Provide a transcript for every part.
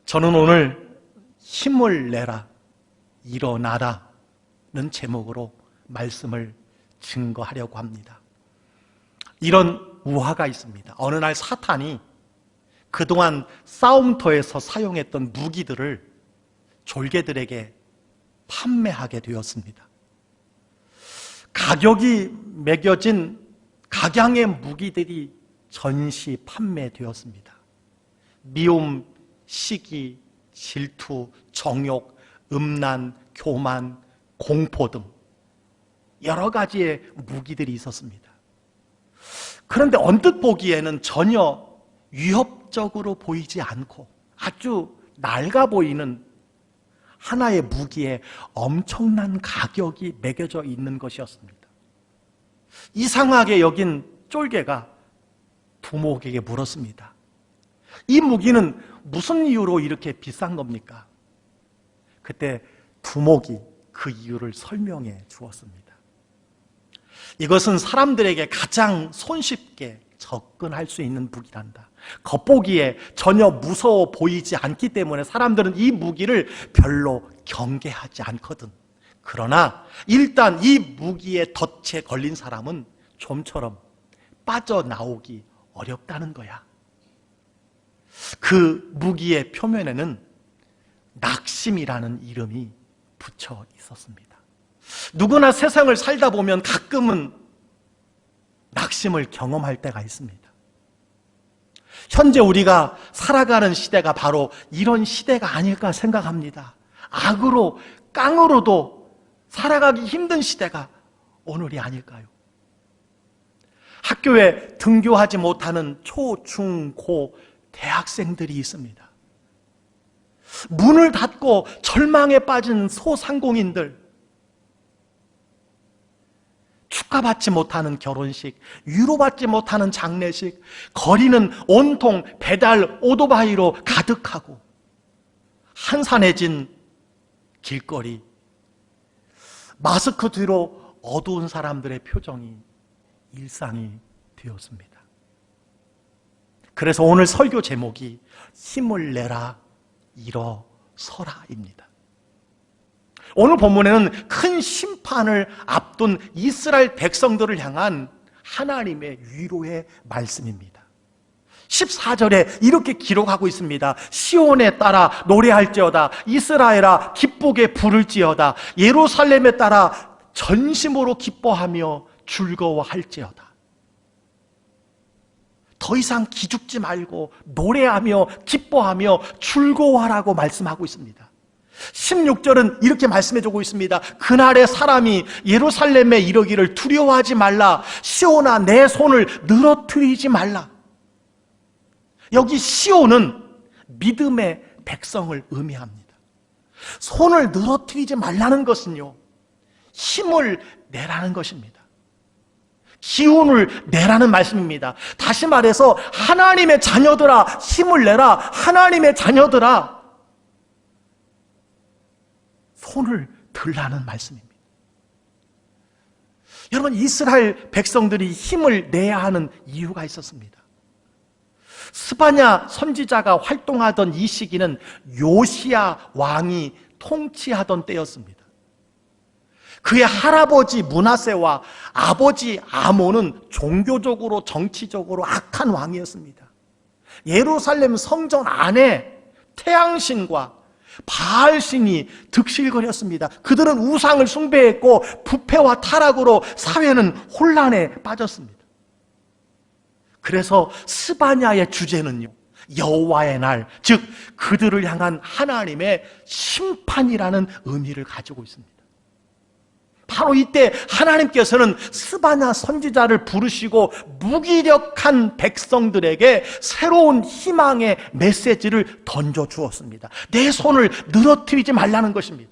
저는 오늘 힘을 내라, 일어나라 는 제목으로 말씀을 증거하려고 합니다. 이런 우화가 있습니다. 어느 날 사탄이 그동안 싸움터에서 사용했던 무기들을 졸개들에게 판매하게 되었습니다. 가격이 매겨진 각양의 무기들이 전시 판매되었습니다. 미움, 시기, 질투, 정욕, 음란, 교만, 공포 등 여러 가지의 무기들이 있었습니다. 그런데 언뜻 보기에는 전혀 위협적으로 보이지 않고 아주 낡아 보이는 하나의 무기에 엄청난 가격이 매겨져 있는 것이었습니다. 이상하게 여긴 쫄개가 두목에게 물었습니다. 이 무기는 무슨 이유로 이렇게 비싼 겁니까? 그때 두목이 그 이유를 설명해 주었습니다. 이것은 사람들에게 가장 손쉽게 접근할 수 있는 무기란다. 겉보기에 전혀 무서워 보이지 않기 때문에 사람들은 이 무기를 별로 경계하지 않거든. 그러나 일단 이 무기에 덫에 걸린 사람은 좀처럼 빠져나오기 어렵다는 거야. 그 무기의 표면에는 낙심이라는 이름이 붙여 있었습니다. 누구나 세상을 살다 보면 가끔은 낙심을 경험할 때가 있습니다. 현재 우리가 살아가는 시대가 바로 이런 시대가 아닐까 생각합니다. 악으로, 깡으로도 살아가기 힘든 시대가 오늘이 아닐까요? 학교에 등교하지 못하는 초, 중, 고 대학생들이 있습니다. 문을 닫고 절망에 빠진 소상공인들, 축하받지 못하는 결혼식, 위로받지 못하는 장례식, 거리는 온통 배달 오토바이로 가득하고 한산해진 길거리, 마스크 뒤로 어두운 사람들의 표정이 일상이 되었습니다. 그래서 오늘 설교 제목이 힘을 내라, 일어서라입니다. 오늘 본문에는 큰 심판을 앞둔 이스라엘 백성들을 향한 하나님의 위로의 말씀입니다. 14절에 이렇게 기록하고 있습니다. 시온에 따라 노래할지어다, 이스라엘아 기쁘게 부를지어다, 예루살렘에 따라 전심으로 기뻐하며 즐거워할지어다. 더 이상 기죽지 말고 노래하며 기뻐하며 즐거워하라고 말씀하고 있습니다. 16절은 이렇게 말씀해주고 있습니다. 그날의 사람이 예루살렘에 이르기를 두려워하지 말라, 시온아 내 손을 늘어뜨리지 말라. 여기 시온은 믿음의 백성을 의미합니다. 손을 늘어뜨리지 말라는 것은요, 힘을 내라는 것입니다. 기운을 내라는 말씀입니다. 다시 말해서 하나님의 자녀들아 힘을 내라, 하나님의 자녀들아 손을 들라는 말씀입니다. 여러분, 이스라엘 백성들이 힘을 내야 하는 이유가 있었습니다. 스바냐 선지자가 활동하던 이 시기는 요시야 왕이 통치하던 때였습니다. 그의 할아버지 므낫세와 아버지 아몬은 종교적으로 정치적으로 악한 왕이었습니다. 예루살렘 성전 안에 태양신과 바알신이 득실거렸습니다. 그들은 우상을 숭배했고 부패와 타락으로 사회는 혼란에 빠졌습니다. 그래서 스바냐의 주제는요, 여호와의 날, 즉 그들을 향한 하나님의 심판이라는 의미를 가지고 있습니다. 바로 이때 하나님께서는 스바냐 선지자를 부르시고 무기력한 백성들에게 새로운 희망의 메시지를 던져주었습니다. 내 손을 늘어뜨리지 말라는 것입니다.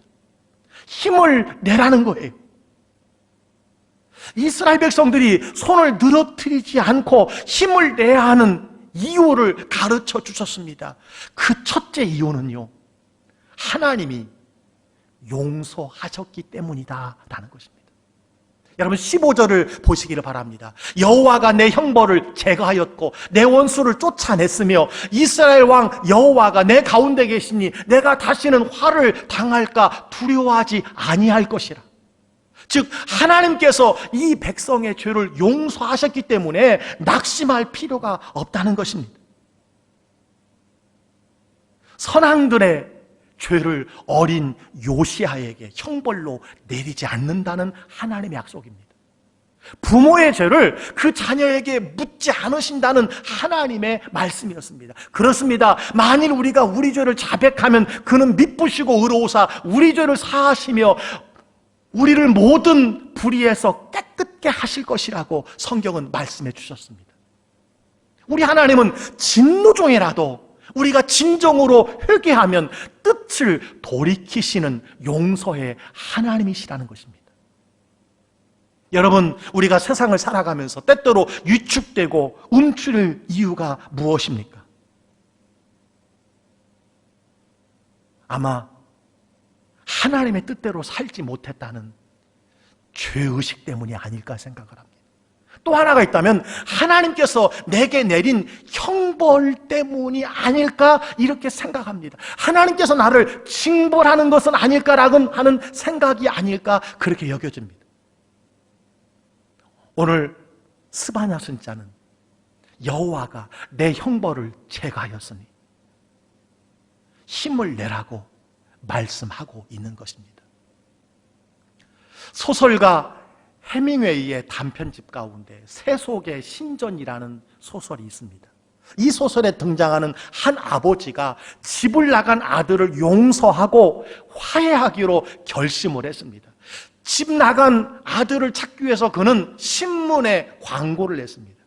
힘을 내라는 거예요. 이스라엘 백성들이 손을 늘어뜨리지 않고 힘을 내야 하는 이유를 가르쳐 주셨습니다. 그 첫째 이유는요, 하나님이 용서하셨기 때문이다 라는 것입니다. 여러분 15절을 보시기를 바랍니다. 여호와가 내 형벌을 제거하였고 내 원수를 쫓아냈으며 이스라엘 왕 여호와가 내 가운데 계시니 내가 다시는 화를 당할까 두려워하지 아니할 것이라. 즉 하나님께서 이 백성의 죄를 용서하셨기 때문에 낙심할 필요가 없다는 것입니다. 선왕들의 죄를 어린 요시아에게 형벌로 내리지 않는다는 하나님의 약속입니다. 부모의 죄를 그 자녀에게 묻지 않으신다는 하나님의 말씀이었습니다. 그렇습니다. 만일 우리가 우리 죄를 자백하면 그는 미쁘시고 의로우사 우리 죄를 사하시며 우리를 모든 불의에서 깨끗게 하실 것이라고 성경은 말씀해 주셨습니다. 우리 하나님은 진노 중에라도 우리가 진정으로 회개하면 뜻을 돌이키시는 용서의 하나님이시라는 것입니다. 여러분, 우리가 세상을 살아가면서 때때로 위축되고 움츠릴 이유가 무엇입니까? 아마 하나님의 뜻대로 살지 못했다는 죄의식 때문이 아닐까 생각을 합니다. 또 하나가 있다면 하나님께서 내게 내린 형벌 때문이 아닐까 이렇게 생각합니다. 하나님께서 나를 징벌하는 것은 아닐까라고 하는 생각이 아닐까 그렇게 여겨집니다. 오늘 스바냐 선지자는 여호와가 내 형벌을 제거하였으니 힘을 내라고 말씀하고 있는 것입니다. 소설가 해밍웨이의 단편집 가운데 세속의 신전이라는 소설이 있습니다. 이 소설에 등장하는 한 아버지가 집을 나간 아들을 용서하고 화해하기로 결심을 했습니다. 집 나간 아들을 찾기 위해서 그는 신문에 광고를 냈습니다.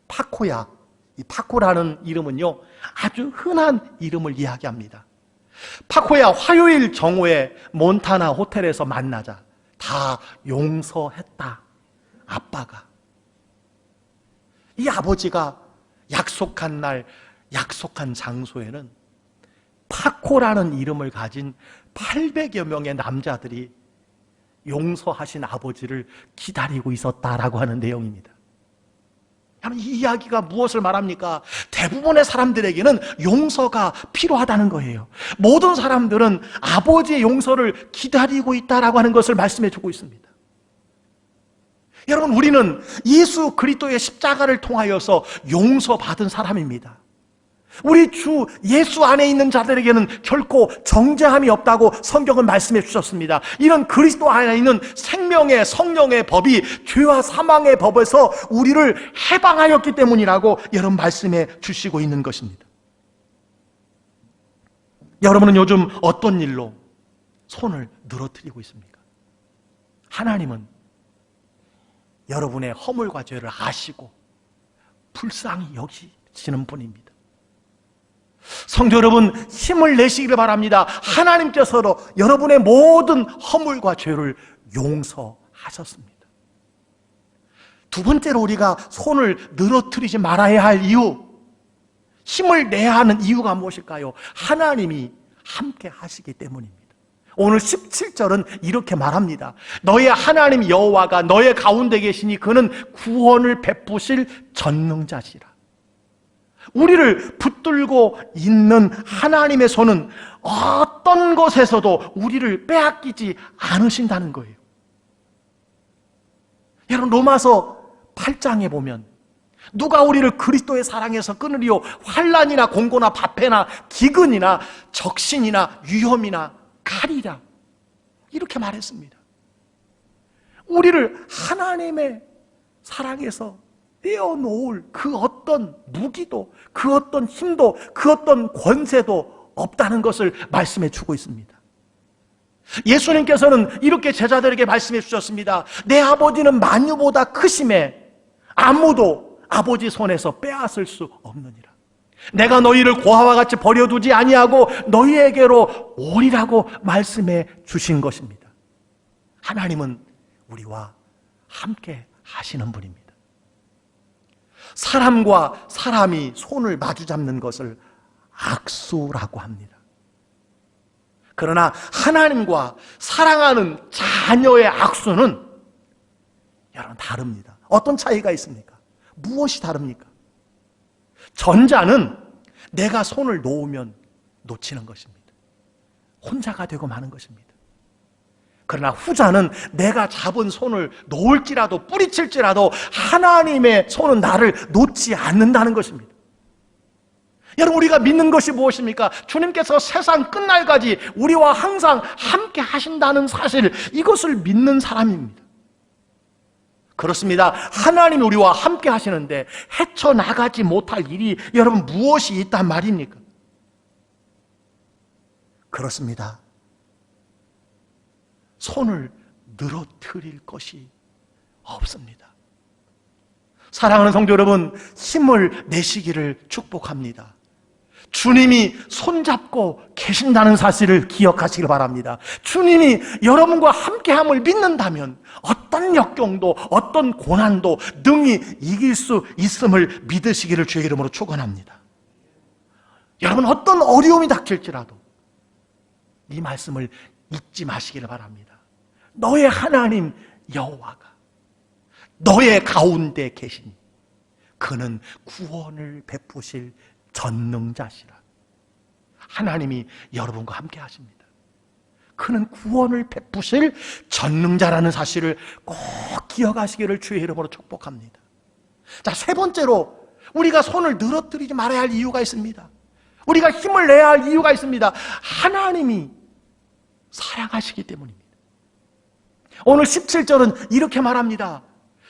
파코야, 이 파코라는 이름은요 아주 흔한 이름을 이야기합니다. 파코야, 화요일 정오에 몬타나 호텔에서 만나자. 다 용서했다. 아빠가. 이 아버지가 약속한 날, 약속한 장소에는 파코라는 이름을 가진 800여 명의 남자들이 용서하신 아버지를 기다리고 있었다라고 하는 내용입니다. 이 이야기가 무엇을 말합니까? 대부분의 사람들에게는 용서가 필요하다는 거예요. 모든 사람들은 아버지의 용서를 기다리고 있다라고 하는 것을 말씀해 주고 있습니다. 여러분, 우리는 예수 그리스도의 십자가를 통하여서 용서받은 사람입니다. 우리 주 예수 안에 있는 자들에게는 결코 정죄함이 없다고 성경은 말씀해 주셨습니다. 이런 그리스도 안에 있는 생명의 성령의 법이 죄와 사망의 법에서 우리를 해방하였기 때문이라고 여러분 말씀해 주시고 있는 것입니다. 여러분은 요즘 어떤 일로 손을 늘어뜨리고 있습니까? 하나님은 여러분의 허물과 죄를 아시고 불쌍히 여기시는 분입니다. 성도 여러분, 힘을 내시기를 바랍니다. 하나님께서도 여러분의 모든 허물과 죄를 용서하셨습니다. 두 번째로 우리가 손을 늘어뜨리지 말아야 할 이유, 힘을 내야 하는 이유가 무엇일까요? 하나님이 함께 하시기 때문입니다. 오늘 17절은 이렇게 말합니다. 너의 하나님 여호와가 너의 가운데 계시니 그는 구원을 베푸실 전능자시라. 우리를 붙들고 있는 하나님의 손은 어떤 것에서도 우리를 빼앗기지 않으신다는 거예요. 여러분, 로마서 8장에 보면 누가 우리를 그리스도의 사랑에서 끊으리요? 환난이나 공고나 화폐나 기근이나 적신이나 위험이나 칼이라 이렇게 말했습니다. 우리를 하나님의 사랑에서 떼어놓을 그 어떤 무기도, 그 어떤 힘도, 그 어떤 권세도 없다는 것을 말씀해 주고 있습니다. 예수님께서는 이렇게 제자들에게 말씀해 주셨습니다. 내 아버지는 만유보다 크심에 아무도 아버지 손에서 빼앗을 수 없느니라. 내가 너희를 고아와 같이 버려두지 아니하고 너희에게로 오리라고 말씀해 주신 것입니다. 하나님은 우리와 함께 하시는 분입니다. 사람과 사람이 손을 마주 잡는 것을 악수라고 합니다. 그러나 하나님과 사랑하는 자녀의 악수는 여러분, 다릅니다. 어떤 차이가 있습니까? 무엇이 다릅니까? 전자는 내가 손을 놓으면 놓치는 것입니다. 혼자가 되고 마는 것입니다. 그러나 후자는 내가 잡은 손을 놓을지라도 뿌리칠지라도 하나님의 손은 나를 놓지 않는다는 것입니다. 여러분, 우리가 믿는 것이 무엇입니까? 주님께서 세상 끝날까지 우리와 항상 함께 하신다는 사실, 이것을 믿는 사람입니다. 그렇습니다. 하나님이 우리와 함께 하시는데 헤쳐나가지 못할 일이 여러분 무엇이 있단 말입니까? 그렇습니다. 손을 늘어뜨릴 것이 없습니다. 사랑하는 성도 여러분, 힘을 내시기를 축복합니다. 주님이 손잡고 계신다는 사실을 기억하시길 바랍니다. 주님이 여러분과 함께함을 믿는다면 어떤 역경도 어떤 고난도 능히 이길 수 있음을 믿으시기를 주의 이름으로 축원합니다. 여러분, 어떤 어려움이 닥칠지라도 이 말씀을 잊지 마시기를 바랍니다. 너의 하나님 여호와가 너의 가운데 계시니 그는 구원을 베푸실 전능자시라. 하나님이 여러분과 함께 하십니다. 그는 구원을 베푸실 전능자라는 사실을 꼭 기억하시기를 주의 이름으로 축복합니다. 자, 세 번째로 우리가 손을 늘어뜨리지 말아야 할 이유가 있습니다. 우리가 힘을 내야 할 이유가 있습니다. 하나님이 사랑하시기 때문입니다. 오늘 17절은 이렇게 말합니다.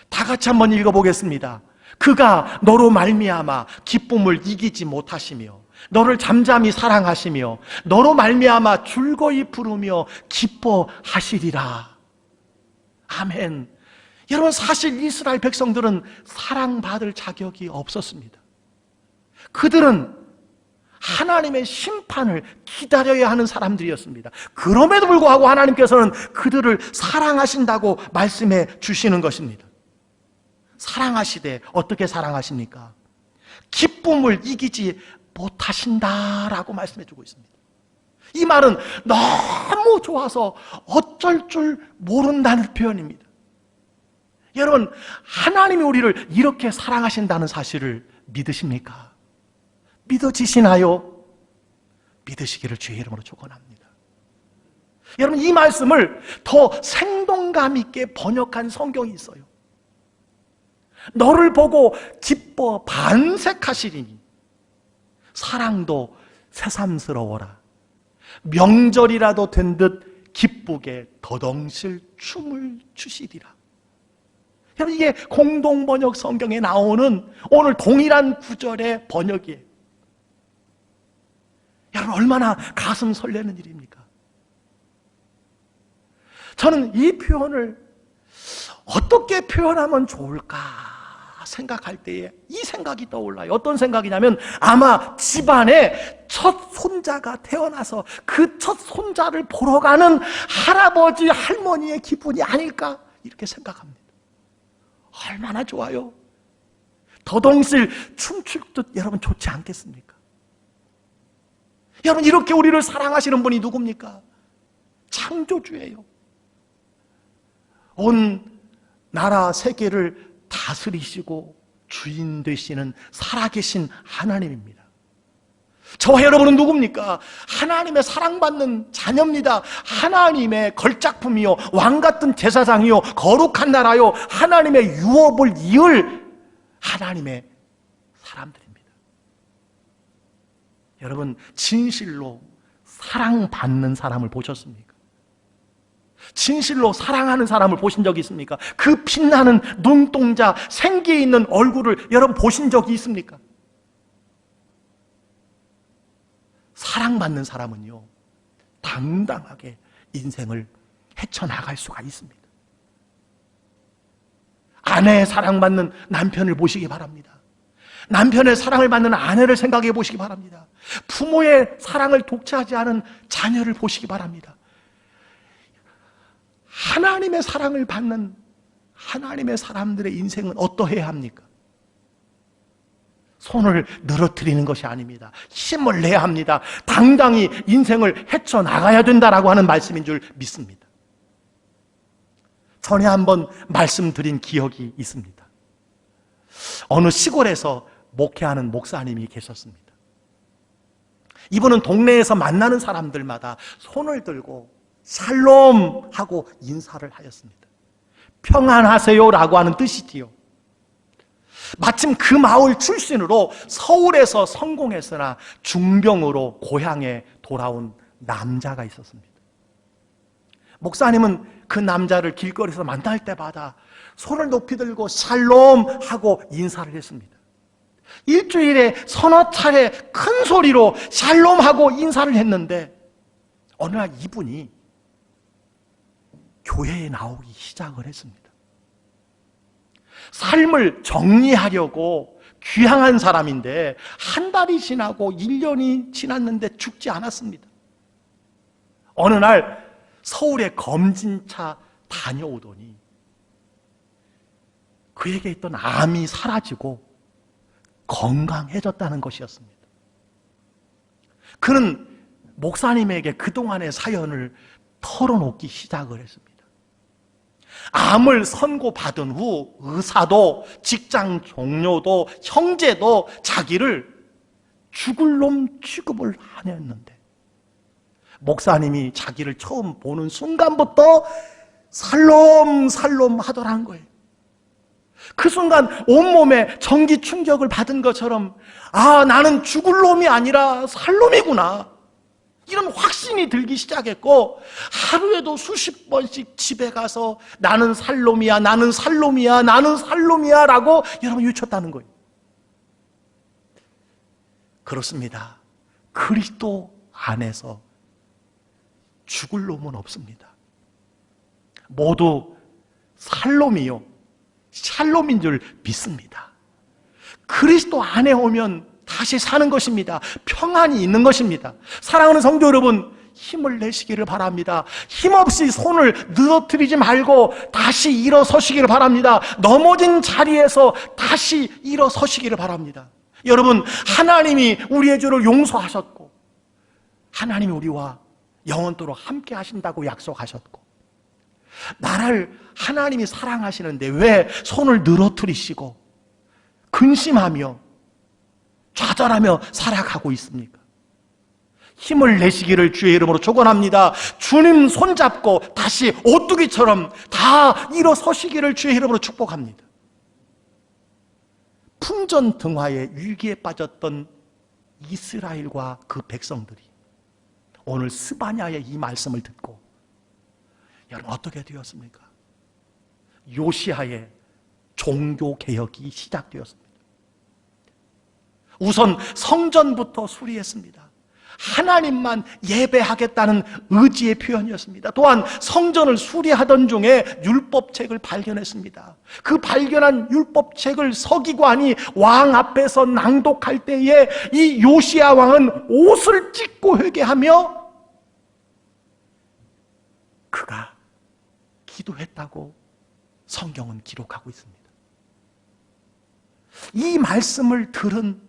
다 같이 한번 읽어보겠습니다. 그가 너로 말미암아 기쁨을 이기지 못하시며 너를 잠잠히 사랑하시며 너로 말미암아 즐거이 부르며 기뻐하시리라. 아멘. 여러분, 사실 이스라엘 백성들은 사랑받을 자격이 없었습니다. 그들은 하나님의 심판을 기다려야 하는 사람들이었습니다. 그럼에도 불구하고 하나님께서는 그들을 사랑하신다고 말씀해 주시는 것입니다. 사랑하시되 어떻게 사랑하십니까? 기쁨을 이기지 못하신다라고 말씀해 주고 있습니다. 이 말은 너무 좋아서 어쩔 줄 모른다는 표현입니다. 여러분, 하나님이 우리를 이렇게 사랑하신다는 사실을 믿으십니까? 믿어지시나요? 믿으시기를 주의 이름으로 축원합니다. 여러분, 이 말씀을 더 생동감 있게 번역한 성경이 있어요. 너를 보고 기뻐 반색하시리니 사랑도 새삼스러워라. 명절이라도 된 듯 기쁘게 더덩실 춤을 추시리라. 여러분, 이게 공동번역 성경에 나오는 오늘 동일한 구절의 번역이에요. 여러분, 얼마나 가슴 설레는 일입니까? 저는 이 표현을 어떻게 표현하면 좋을까 생각할 때에 이 생각이 떠올라요. 어떤 생각이냐면 아마 집안에 첫 손자가 태어나서 그 첫 손자를 보러 가는 할아버지 할머니의 기분이 아닐까 이렇게 생각합니다. 얼마나 좋아요. 더덩실 춤출 듯 여러분 좋지 않겠습니까? 여러분, 이렇게 우리를 사랑하시는 분이 누굽니까? 창조주예요. 온 나라 세계를 다스리시고 주인 되시는 살아계신 하나님입니다. 저와 여러분은 누굽니까? 하나님의 사랑받는 자녀입니다. 하나님의 걸작품이요, 왕같은 제사장이요, 거룩한 나라요, 하나님의 유업을 이을 하나님의 사람들입니다. 여러분, 진실로 사랑받는 사람을 보셨습니까? 진실로 사랑하는 사람을 보신 적이 있습니까? 그 빛나는 눈동자, 생기 있는 얼굴을 여러분 보신 적이 있습니까? 사랑받는 사람은요, 당당하게 인생을 헤쳐나갈 수가 있습니다. 아내의 사랑받는 남편을 보시기 바랍니다. 남편의 사랑을 받는 아내를 생각해 보시기 바랍니다. 부모의 사랑을 독차지 않은 자녀를 보시기 바랍니다. 하나님의 사랑을 받는 하나님의 사람들의 인생은 어떠해야 합니까? 손을 늘어뜨리는 것이 아닙니다. 힘을 내야 합니다. 당당히 인생을 헤쳐나가야 된다라고 하는 말씀인 줄 믿습니다. 전에 한번 말씀드린 기억이 있습니다. 어느 시골에서 목회하는 목사님이 계셨습니다. 이분은 동네에서 만나는 사람들마다 손을 들고 샬롬 하고 인사를 하였습니다. 평안하세요라고 하는 뜻이지요. 마침 그 마을 출신으로 서울에서 성공했으나 중병으로 고향에 돌아온 남자가 있었습니다. 목사님은 그 남자를 길거리에서 만날 때마다 손을 높이 들고 샬롬 하고 인사를 했습니다. 일주일에 서너 차례 큰 소리로 샬롬 하고 인사를 했는데 어느 날 이분이 교회에 나오기 시작을 했습니다. 삶을 정리하려고 귀향한 사람인데 한 달이 지나고 1년이 지났는데 죽지 않았습니다. 어느 날 서울에 검진차 다녀오더니 그에게 있던 암이 사라지고 건강해졌다는 것이었습니다. 그는 목사님에게 그동안의 사연을 털어놓기 시작을 했습니다. 암을 선고받은 후 의사도 직장 동료도 형제도 자기를 죽을 놈 취급을 하였는데 목사님이 자기를 처음 보는 순간부터 살롬살롬 하더란 거예요. 그 순간 온몸에 전기 충격을 받은 것처럼 나는 죽을 놈이 아니라 살 놈이구나, 이런 확신이 들기 시작했고 하루에도 수십 번씩 집에 가서 나는 살 놈이야, 나는 살 놈이야, 나는 살 놈이야 라고 여러분 외쳤다는 거예요. 그렇습니다. 그리스도 안에서 죽을 놈은 없습니다. 모두 살 놈이요 샬롬인 줄 믿습니다. 그리스도 안에 오면 다시 사는 것입니다. 평안이 있는 것입니다. 사랑하는 성도 여러분, 힘을 내시기를 바랍니다. 힘없이 손을 늘어뜨리지 말고 다시 일어서시기를 바랍니다. 넘어진 자리에서 다시 일어서시기를 바랍니다. 여러분, 하나님이 우리의 죄를 용서하셨고 하나님이 우리와 영원토록 함께 하신다고 약속하셨고 나를 하나님이 사랑하시는데 왜 손을 늘어뜨리시고 근심하며 좌절하며 살아가고 있습니까? 힘을 내시기를 주의 이름으로 축원합니다. 주님 손잡고 다시 오뚜기처럼 다 일어서시기를 주의 이름으로 축복합니다. 풍전등화의 위기에 빠졌던 이스라엘과 그 백성들이 오늘 스바냐의 이 말씀을 듣고 여러분 어떻게 되었습니까? 요시야의 종교개혁이 시작되었습니다. 우선 성전부터 수리했습니다. 하나님만 예배하겠다는 의지의 표현이었습니다. 또한 성전을 수리하던 중에 율법책을 발견했습니다. 그 발견한 율법책을 서기관이 왕 앞에서 낭독할 때에 이 요시야 왕은 옷을 찢고 회개하며 그가 기도했다고 성경은 기록하고 있습니다. 이 말씀을 들은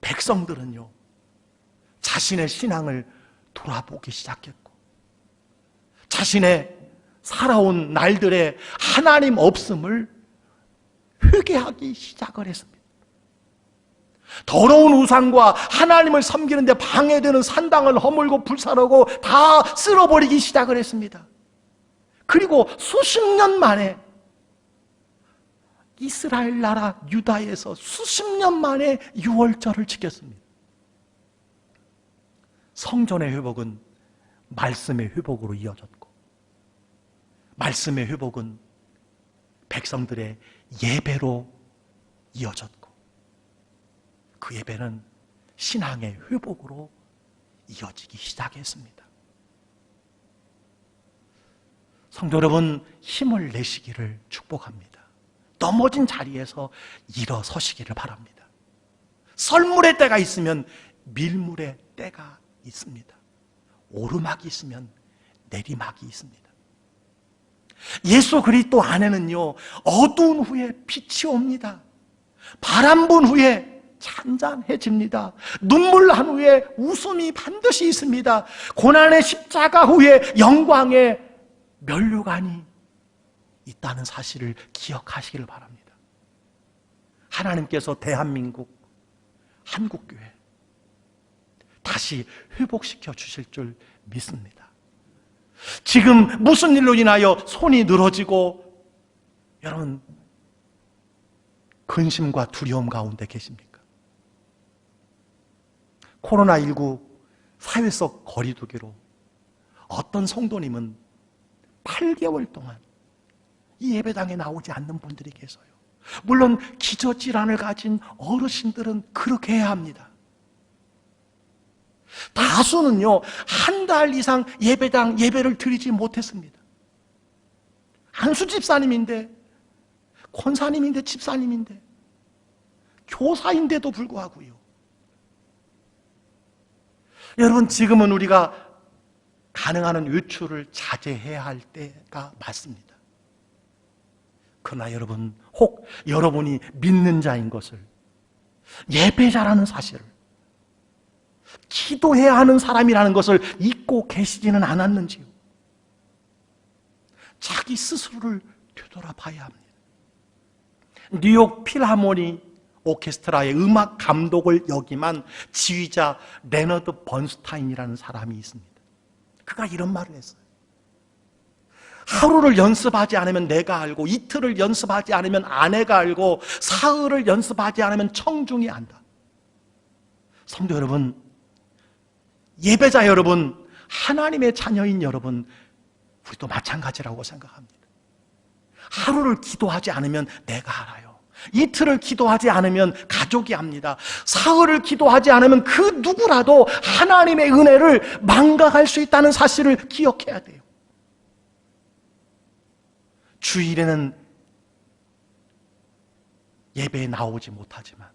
백성들은요, 자신의 신앙을 돌아보기 시작했고 자신의 살아온 날들의 하나님 없음을 회개하기 시작을 했습니다. 더러운 우상과 하나님을 섬기는데 방해되는 산당을 허물고 불사르고 다 쓸어버리기 시작을 했습니다. 그리고 수십 년 만에 이스라엘 나라 유다에서 수십 년 만에 유월절을 지켰습니다. 성전의 회복은 말씀의 회복으로 이어졌고 말씀의 회복은 백성들의 예배로 이어졌고 그 예배는 신앙의 회복으로 이어지기 시작했습니다. 성도 여러분, 힘을 내시기를 축복합니다. 넘어진 자리에서 일어서시기를 바랍니다. 썰물의 때가 있으면 밀물의 때가 있습니다. 오르막이 있으면 내리막이 있습니다. 예수 그리스도 안에는요, 어두운 후에 빛이 옵니다. 바람 분 후에 찬잔해집니다. 눈물 난 후에 웃음이 반드시 있습니다. 고난의 십자가 후에 영광의 면류관이 있다는 사실을 기억하시기를 바랍니다. 하나님께서 대한민국, 한국교회 다시 회복시켜 주실 줄 믿습니다. 지금 무슨 일로 인하여 손이 늘어지고 여러분 근심과 두려움 가운데 계십니까? 코로나19 사회 속 거리두기로 어떤 성도님은 8개월 동안 이 예배당에 나오지 않는 분들이 계세요. 물론 기저질환을 가진 어르신들은 그렇게 해야 합니다. 다수는요, 한 달 이상 예배당 예배를 드리지 못했습니다. 안수 집사님인데, 권사님인데, 집사님인데, 교사인데도 불구하고요. 여러분, 지금은 우리가 가능한 한 외출을 자제해야 할 때가 맞습니다. 그러나 여러분, 혹 여러분이 믿는 자인 것을, 예배자라는 사실을, 기도해야 하는 사람이라는 것을 잊고 계시지는 않았는지요? 자기 스스로를 되돌아봐야 합니다. 뉴욕 필하모니 오케스트라의 음악 감독을 역임한 지휘자 레너드 번스타인이라는 사람이 있습니다. 그가 이런 말을 했어요. 하루를 연습하지 않으면 내가 알고, 이틀을 연습하지 않으면 아내가 알고, 사흘을 연습하지 않으면 청중이 안다. 성도 여러분, 예배자 여러분, 하나님의 자녀인 여러분, 우리도 마찬가지라고 생각합니다. 하루를 기도하지 않으면 내가 알아요. 이틀을 기도하지 않으면 가족이 압니다. 사흘을 기도하지 않으면 그 누구라도 하나님의 은혜를 망각할 수 있다는 사실을 기억해야 돼요. 주일에는 예배에 나오지 못하지만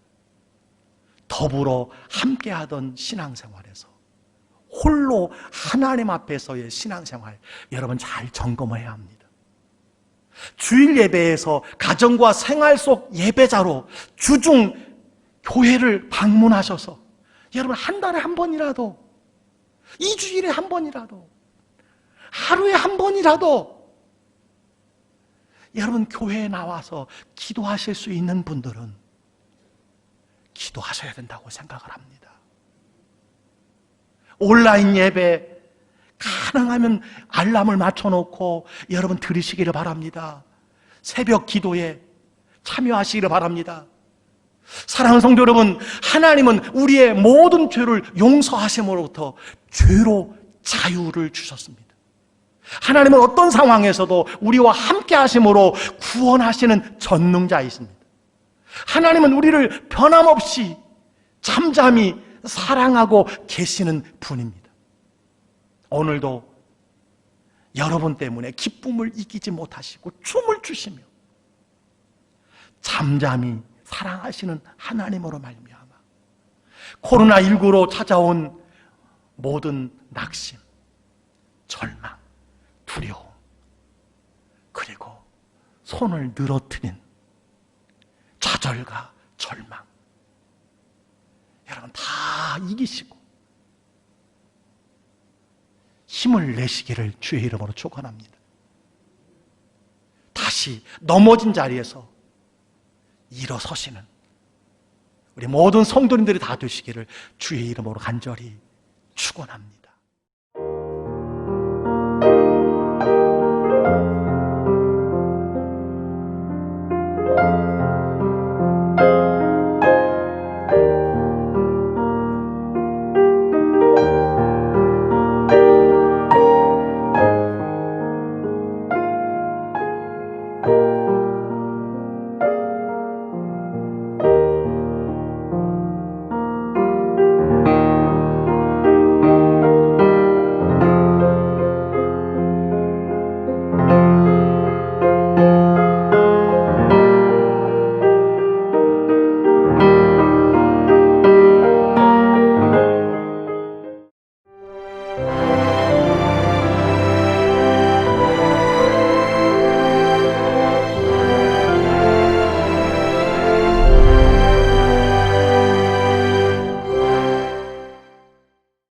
더불어 함께하던 신앙생활에서 홀로 하나님 앞에서의 신앙생활, 여러분 잘 점검해야 합니다. 주일 예배에서 가정과 생활 속 예배자로 주중 교회를 방문하셔서 여러분 한 달에 한 번이라도, 2주일에 한 번이라도, 하루에 한 번이라도 여러분 교회에 나와서 기도하실 수 있는 분들은 기도하셔야 된다고 생각을 합니다. 온라인 예배 가능하면 알람을 맞춰놓고 여러분 들으시기를 바랍니다. 새벽 기도에 참여하시기를 바랍니다. 사랑하는 성도 여러분, 하나님은 우리의 모든 죄를 용서하심으로부터 죄로 자유를 주셨습니다. 하나님은 어떤 상황에서도 우리와 함께 하심으로 구원하시는 전능자이십니다. 하나님은 우리를 변함없이 잠잠히 사랑하고 계시는 분입니다. 오늘도 여러분 때문에 기쁨을 이기지 못하시고 춤을 추시며 잠잠히 사랑하시는 하나님으로 말미암아 코로나19로 찾아온 모든 낙심, 절망, 두려움, 그리고 손을 늘어뜨린 좌절과 절망, 여러분 다 이기시고 힘을 내시기를 주의 이름으로 축원합니다. 다시 넘어진 자리에서 일어서시는 우리 모든 성도님들이 다 되시기를 주의 이름으로 간절히 축원합니다.